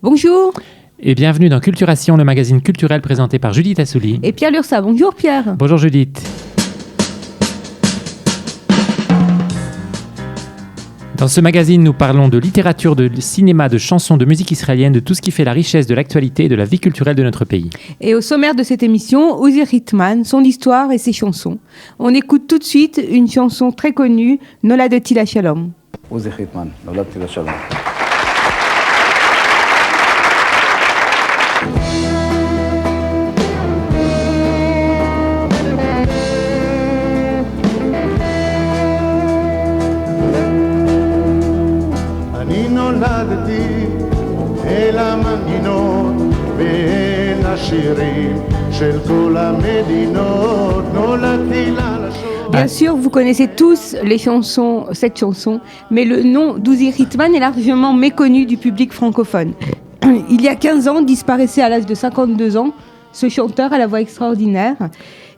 Bonjour. Et bienvenue dans Culturation, le magazine culturel présenté par Judith Assouli. Et Pierre Lursa. Bonjour Pierre. Bonjour Judith. Dans ce magazine, nous parlons de littérature, de cinéma, de chansons, de musique israélienne, de tout ce qui fait la richesse de l'actualité et de la vie culturelle de notre pays. Et au sommaire de cette émission, Uzi Ritman, son histoire et ses chansons. On écoute tout de suite une chanson très connue, Noladeti LaShalom. Uzi Ritman, Noladeti LaShalom. Bien sûr, vous connaissez tous cette chanson, mais le nom d'Uzi Ritman est largement méconnu du public francophone. Il y a 15 ans, disparaissait à l'âge de 52 ans, ce chanteur à la voix extraordinaire.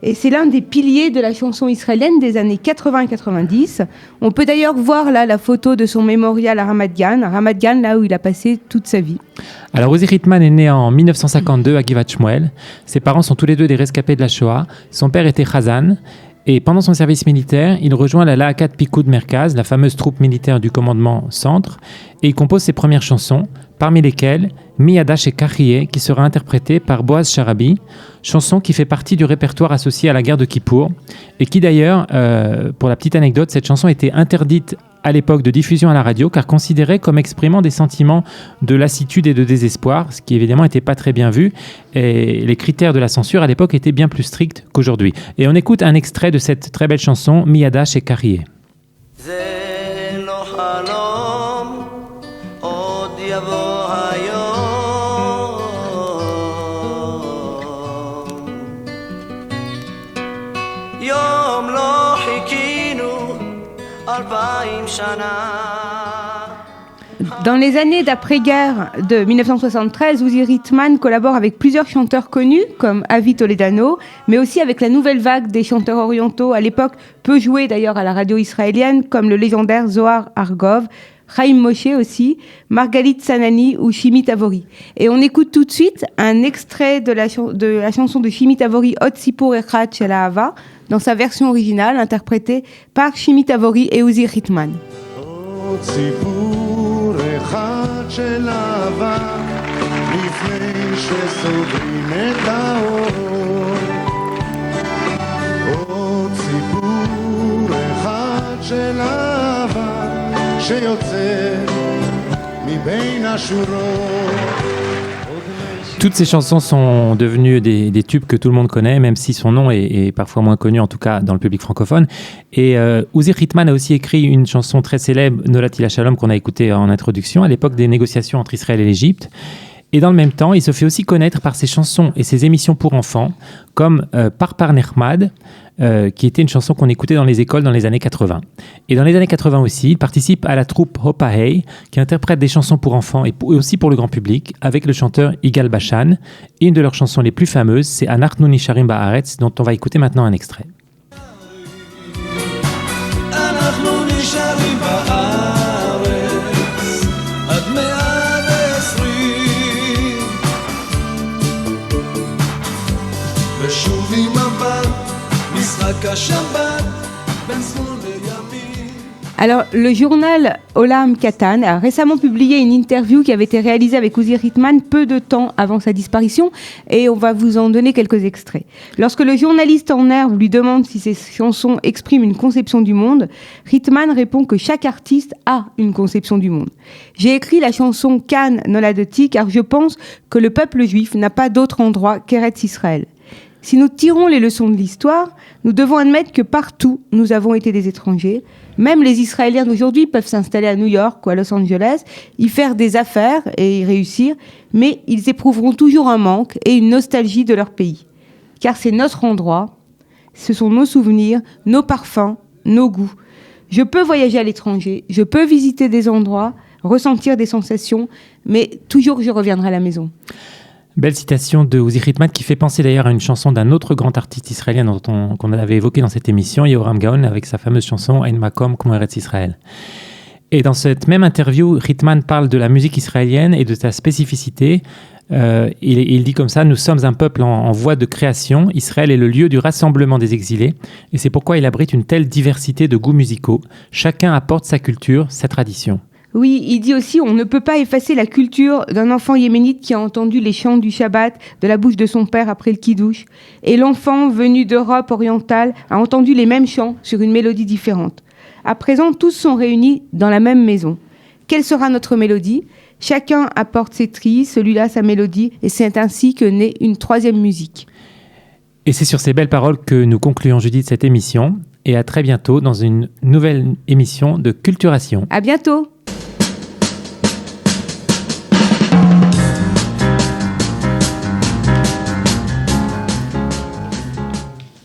Et c'est l'un des piliers de la chanson israélienne des années 80 et 90. On peut d'ailleurs voir là la photo de son mémorial à Ramat Gan, là où il a passé toute sa vie. Alors Uzi Ritman est né en 1952 à Givat Shmuel. Ses parents sont tous les deux des rescapés de la Shoah. Son père était Chazan. Et pendant son service militaire, il rejoint la Laakat Pikoud Merkaz, la fameuse troupe militaire du commandement Centre, et il compose ses premières chansons, parmi lesquelles Miyada chez Kahriye, qui sera interprétée par Boaz Sharabi, chanson qui fait partie du répertoire associé à la guerre de Kippour, et qui d'ailleurs, pour la petite anecdote, cette chanson était interdite à l'époque de diffusion à la radio, car considérée comme exprimant des sentiments de lassitude et de désespoir, ce qui évidemment n'était pas très bien vu, et les critères de la censure à l'époque étaient bien plus stricts qu'aujourd'hui. Et on écoute un extrait de cette très belle chanson, Miyada chez Kahriye. Dans les années d'après-guerre de 1973, Uzi Ritman collabore avec plusieurs chanteurs connus comme Avi Toledano, mais aussi avec la nouvelle vague des chanteurs orientaux, à l'époque peu joués d'ailleurs à la radio israélienne, comme le légendaire Zohar Argov, Chaim Moshe aussi, Margalit Sanani ou Shimi Tavori. Et on écoute tout de suite un extrait de la chanson de Shimi Tavori, Ot Sipur Echad Shel Ahava, dans sa version originale interprétée par Shimi Tavori et Uzi Ritman. Ot Sipur Echad Shel Ahava, Lifnei Shesodrim Et Haor. Ot Sipur Echad Shel Ahava, Toutes ces chansons sont devenues des tubes que tout le monde connaît, même si son nom est parfois moins connu, en tout cas dans le public francophone. Et Uzi Ritman a aussi écrit une chanson très célèbre, Noladeti LaShalom, qu'on a écoutée en introduction, à l'époque des négociations entre Israël et l'Égypte. Et dans le même temps, il se fait aussi connaître par ses chansons et ses émissions pour enfants, comme Par Nechmad, qui était une chanson qu'on écoutait dans les écoles dans les années 80. Et dans les années 80 aussi, il participe à la troupe Hopa Hey, qui interprète des chansons pour enfants et aussi pour le grand public, avec le chanteur Igal Bashan. Et une de leurs chansons les plus fameuses, c'est Anachnu Nisharim Ba'aretz, dont on va écouter maintenant un extrait. Alors, le journal Olam Katan a récemment publié une interview qui avait été réalisée avec Uzi Ritman peu de temps avant sa disparition, et on va vous en donner quelques extraits. Lorsque le journaliste en herbe lui demande si ses chansons expriment une conception du monde, Ritman répond que chaque artiste a une conception du monde. J'ai écrit la chanson Kan Noladeti car je pense que le peuple juif n'a pas d'autre endroit qu'Eretz Israël. Si nous tirons les leçons de l'histoire, nous devons admettre que partout, nous avons été des étrangers. Même les Israéliens d'aujourd'hui peuvent s'installer à New York ou à Los Angeles, y faire des affaires et y réussir, mais ils éprouveront toujours un manque et une nostalgie de leur pays. Car c'est notre endroit, ce sont nos souvenirs, nos parfums, nos goûts. Je peux voyager à l'étranger, je peux visiter des endroits, ressentir des sensations, mais toujours je reviendrai à la maison. Belle citation de Uzi Ritman qui fait penser d'ailleurs à une chanson d'un autre grand artiste israélien qu'on avait évoqué dans cette émission, Yoram Gaon, avec sa fameuse chanson Ein Makom Como Eretz Israël. Et dans cette même interview, Ritman parle de la musique israélienne et de sa spécificité. Il dit comme ça: nous sommes un peuple en voie de création. Israël est le lieu du rassemblement des exilés. Et c'est pourquoi il abrite une telle diversité de goûts musicaux. Chacun apporte sa culture, sa tradition. Oui, il dit aussi on ne peut pas effacer la culture d'un enfant yéménite qui a entendu les chants du Shabbat de la bouche de son père après le Kiddush. Et l'enfant venu d'Europe orientale a entendu les mêmes chants sur une mélodie différente. À présent, tous sont réunis dans la même maison. Quelle sera notre mélodie ? Chacun apporte ses trilles, celui-là sa mélodie, et c'est ainsi que naît une troisième musique. Et c'est sur ces belles paroles que nous concluons, Judith, cette émission. Et à très bientôt dans une nouvelle émission de Culturation. À bientôt.